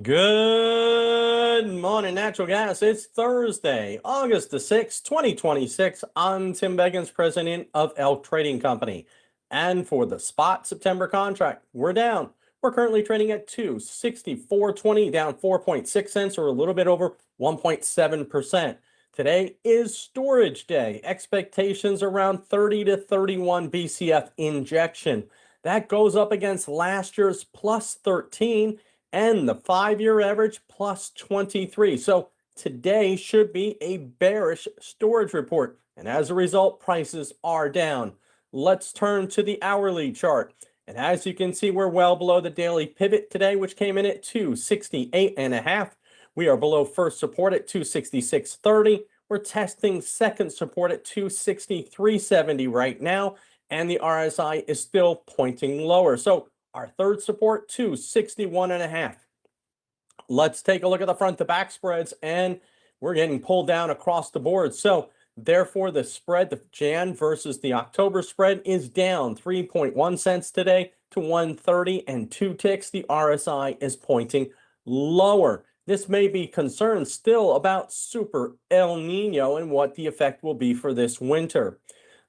Good morning, natural gas. It's Thursday, August the 6th, 2026. I'm Tim Beggans, president of Elk Trading Company. And for the spot September contract, we're down. We're currently trading at 264.20, down 4.6 cents or a little bit over 1.7%. Today is storage day. Expectations around 30 to 31 BCF injection. That goes up against last year's plus 13 and the 5-year average plus 23. So today should be a bearish storage report. And as a result, prices are down. Let's turn to the hourly chart. And as you can see, we're well below the daily pivot today, which came in at 268.5. We are below first support at 266.30. We're testing second support at 263.70 right now. And the RSI is still pointing lower. So our third support, 261.5. Let's take a look at the front to back spreads, and we're getting pulled down across the board. So therefore, the spread, the Jan versus the October spread, is down 3.1 cents today to 130 and 2 ticks. The RSI is pointing lower. This may be concerned still about Super El Nino and what the effect will be for this winter.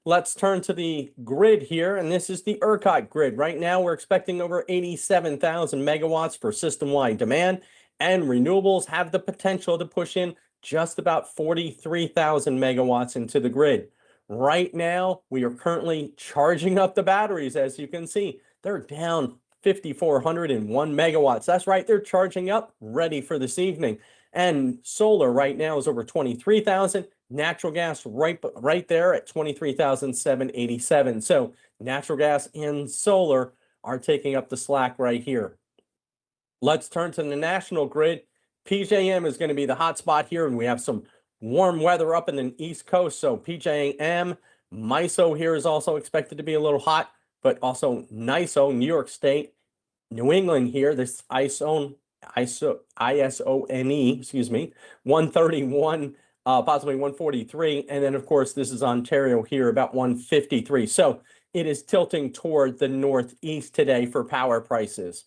Let's turn to the grid here, and this is the ERCOT grid. Right now, we're expecting over 87,000 megawatts for system-wide demand, and renewables have the potential to push in just about 43,000 megawatts into the grid. Right now, we are currently charging up the batteries. As you can see, they're down 5,401 megawatts. That's right, they're charging up, ready for this evening. And solar right now is over 23,000. Natural gas right there at 23,787. So natural gas and solar are taking up the slack right here. Let's turn to the national grid. PJM is going to be the hot spot here, and we have some warm weather up in the East Coast. So PJM, MISO here is also expected to be a little hot, but also NISO, New York State, New England here, this ISONE, excuse me, 131, possibly 143. And then, of course, this is Ontario here, about 153. So it is tilting toward the northeast today for power prices.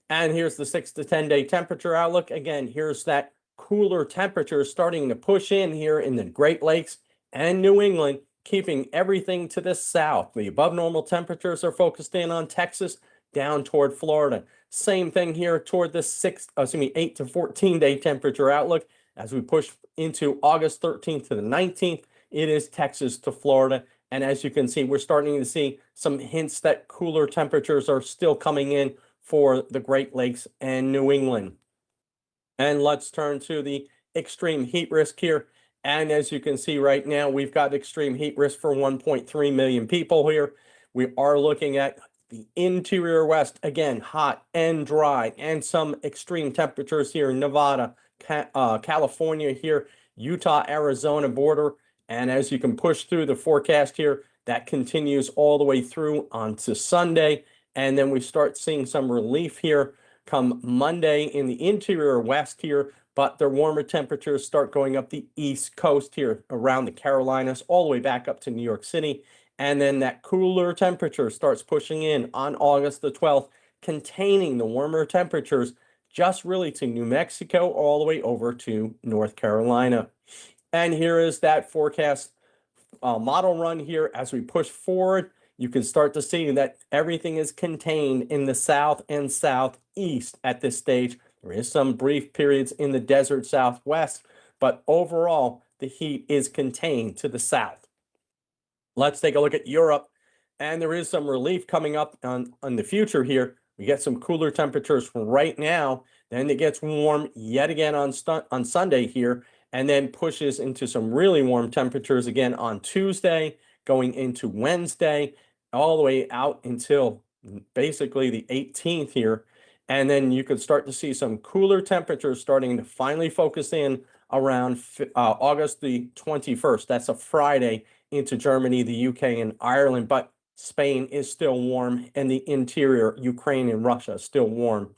And here's the 6 to 10 day temperature outlook. Again, here's that cooler temperature starting to push in here in the Great Lakes and New England, keeping everything to the south. The above normal temperatures are focused in on Texas, down toward Florida. Same thing here toward the 8 to 14 day temperature outlook. As we push into August 13th to the 19th, it is Texas to Florida. And as you can see, we're starting to see some hints that cooler temperatures are still coming in for the Great Lakes and New England. And let's turn to the extreme heat risk here. And as you can see right now, we've got extreme heat risk for 1.3 million people here. We are looking at the interior West, again, hot and dry, and some extreme temperatures here in Nevada, California here, Utah, Arizona border. And as you can push through the forecast here, that continues all the way through onto Sunday. And then we start seeing some relief here come Monday in the interior West here, but their warmer temperatures start going up the East Coast here around the Carolinas, all the way back up to New York City. And then that cooler temperature starts pushing in on August the 12th, containing the warmer temperatures just really to New Mexico all the way over to North Carolina. And here is that forecast model run here. As we push forward, you can start to see that everything is contained in the south and southeast at this stage. There is some brief periods in the desert southwest, but overall, the heat is contained to the south. Let's take a look at Europe, and there is some relief coming up on the future here. We get some cooler temperatures right now, then it gets warm yet again on Sunday here, and then pushes into some really warm temperatures again on Tuesday, going into Wednesday, all the way out until basically the 18th here. And then you could start to see some cooler temperatures starting to finally focus in around August the 21st. That's a Friday into Germany, the UK, and Ireland. But Spain is still warm, and the interior, Ukraine and Russia, still warm.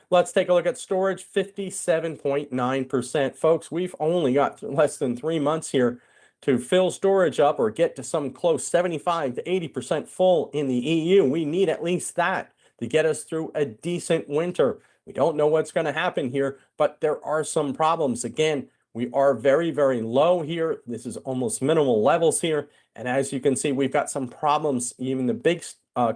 Let's take a look at storage, 57.9%. Folks, we've only got less than 3 months here to fill storage up or get to some close 75 to 80% full in the EU. We need at least that to get us through a decent winter. We don't know what's going to happen here, but there are some problems. Again, we are very, very low here. This is almost minimal levels here. And as you can see, we've got some problems. Even the big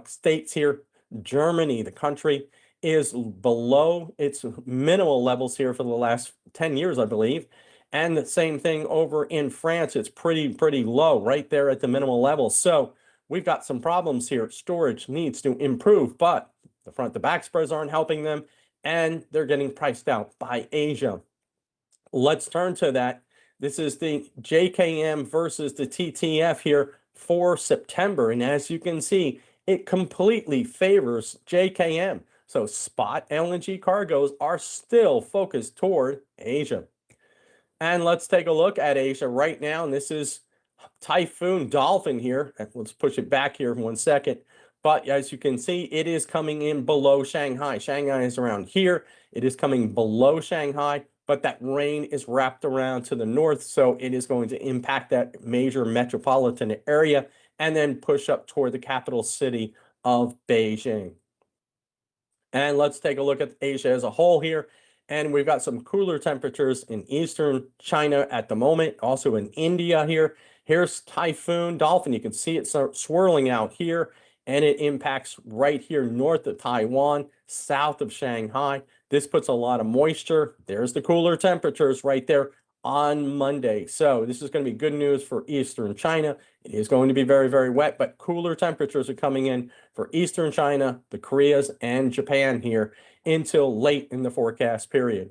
states here, Germany, the country, is below its minimal levels here for the last 10 years, I believe. And the same thing over in France. It's pretty low right there at the minimal level. So we've got some problems here. Storage needs to improve, but the front to back spreads aren't helping them, and they're getting priced out by Asia. Let's turn to that. This is the JKM versus the TTF here for September. And as you can see, it completely favors JKM. So spot LNG cargoes are still focused toward Asia. And let's take a look at Asia right now. And this is Typhoon Dolphin here. Let's push it back here for 1 second. But as you can see, it is coming in below Shanghai. Shanghai is around here. It is coming below Shanghai, but that rain is wrapped around to the north, so it is going to impact that major metropolitan area and then push up toward the capital city of Beijing. And let's take a look at Asia as a whole here. And we've got some cooler temperatures in eastern China at the moment, also in India here. Here's Typhoon Dolphin. You can see it start swirling out here, and it impacts right here north of Taiwan, south of Shanghai. This puts a lot of moisture. There's the cooler temperatures right there on Monday. So this is going to be good news for eastern China. It is going to be very, very wet, but cooler temperatures are coming in for eastern China, the Koreas, and Japan here until late in the forecast period.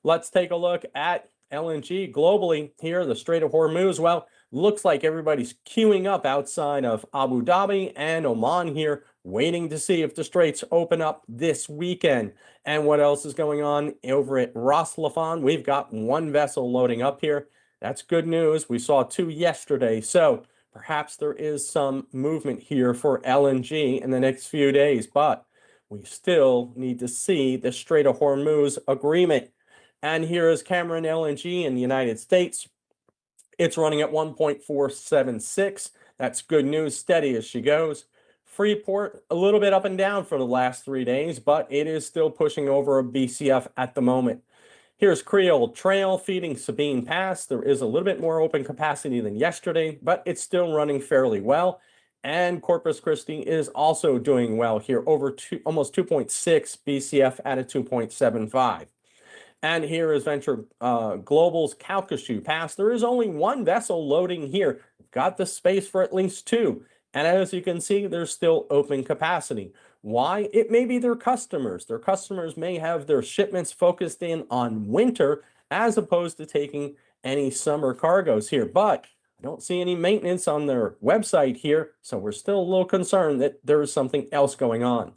Let's take a look at LNG globally here, the Strait of Hormuz. Well, looks like everybody's queuing up outside of Abu Dhabi and Oman here, waiting to see if the straits open up this weekend. And what else is going on over at Ras Laffan? We've got one vessel loading up here. That's good news. We saw two yesterday. So perhaps there is some movement here for LNG in the next few days, but we still need to see the Strait of Hormuz agreement. And here is Cameron LNG in the United States. It's running at 1.476. That's good news, steady as she goes. Freeport, a little bit up and down for the last 3 days, but it is still pushing over a BCF at the moment. Here's Creole Trail feeding Sabine Pass. There is a little bit more open capacity than yesterday, but it's still running fairly well. And Corpus Christi is also doing well here, over almost 2.6 BCF at a 2.75. And here is Venture Global's Calcasieu Pass. There is only one vessel loading here. Got the space for at least two. And as you can see, there's still open capacity. Why? It may be their customers. Their customers may have their shipments focused in on winter as opposed to taking any summer cargoes here. But I don't see any maintenance on their website here, so we're still a little concerned that there is something else going on.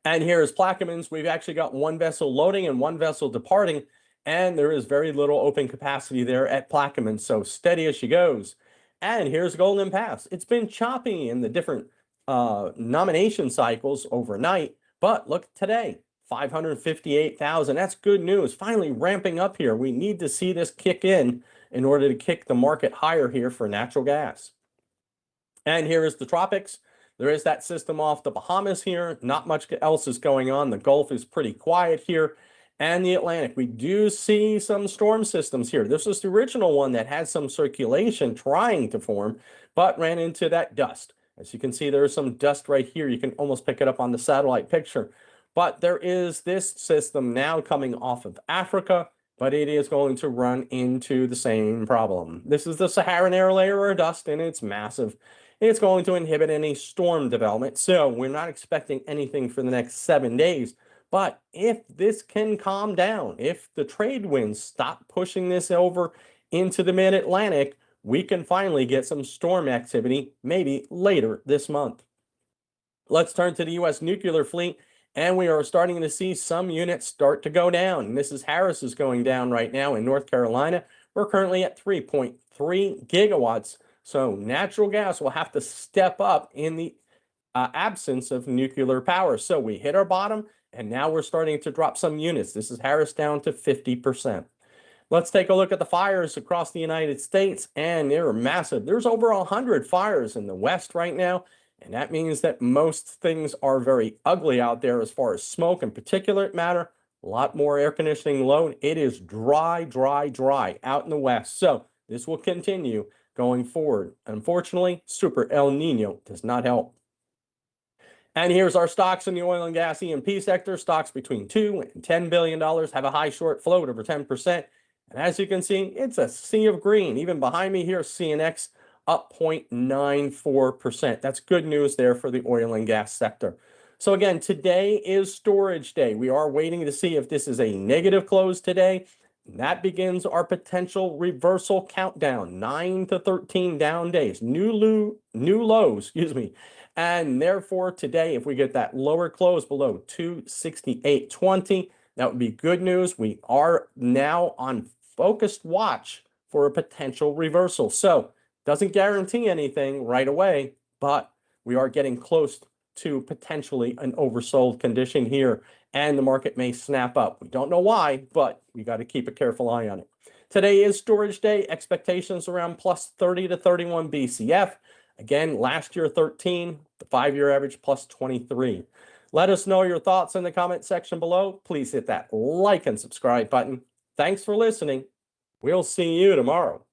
And here is Plaquemines. We've actually got one vessel loading and one vessel departing, and there is very little open capacity there at Plaquemines, so steady as she goes. And here's Golden Pass. It's been choppy in the different nomination cycles overnight, but look today, 558,000. That's good news. Finally ramping up here. We need to see this kick in order to kick the market higher here for natural gas. And here is the tropics. There is that system off the Bahamas here. Not much else is going on. The Gulf is pretty quiet here. And the Atlantic, we do see some storm systems here. This was the original one that had some circulation trying to form, but ran into that dust. As you can see, there's some dust right here. You can almost pick it up on the satellite picture. But there is this system now coming off of Africa, but it is going to run into the same problem. This is the Saharan air layer of dust, and it's massive. It's going to inhibit any storm development. So we're not expecting anything for the next 7 days. But if this can calm down, if the trade winds stop pushing this over into the mid-Atlantic, we can finally get some storm activity maybe later this month. Let's turn to the U.S. nuclear fleet, and we are starting to see some units start to go down. Mrs. Harris is going down right now in North Carolina. We're currently at 3.3 gigawatts. So natural gas will have to step up in the absence of nuclear power. So we hit our bottom, and now we're starting to drop some units. This is Harris down to 50%. Let's take a look at the fires across the United States, and they're massive. There's over 100 fires in the West right now, And that means that most things are very ugly out there as far as smoke and particulate matter. A lot more air conditioning load. It is dry, dry, dry out in the west. So this will continue going forward. Unfortunately, Super El Nino does not help. And here's our stocks in the oil and gas E&P sector. Stocks between $2 and $10 billion have a high short float over 10%. And as you can see, it's a sea of green. Even behind me here, CNX up 0.94%. That's good news there for the oil and gas sector. So again, today is storage day. We are waiting to see if this is a negative close today. And that begins our potential reversal countdown. 9 to 13 down days. New lows, excuse me. And therefore, today, if we get that lower close below 268.20, that would be good news. We are now on focused watch for a potential reversal. So, doesn't guarantee anything right away, but we are getting close to potentially an oversold condition here, and the market may snap up. We don't know why, but we got to keep a careful eye on it. Today is storage day. Expectations around plus 30 to 31 BCF. Again, last year 13, the 5-year average plus 23. Let us know your thoughts in the comment section below. Please hit that like and subscribe button. Thanks for listening. We'll see you tomorrow.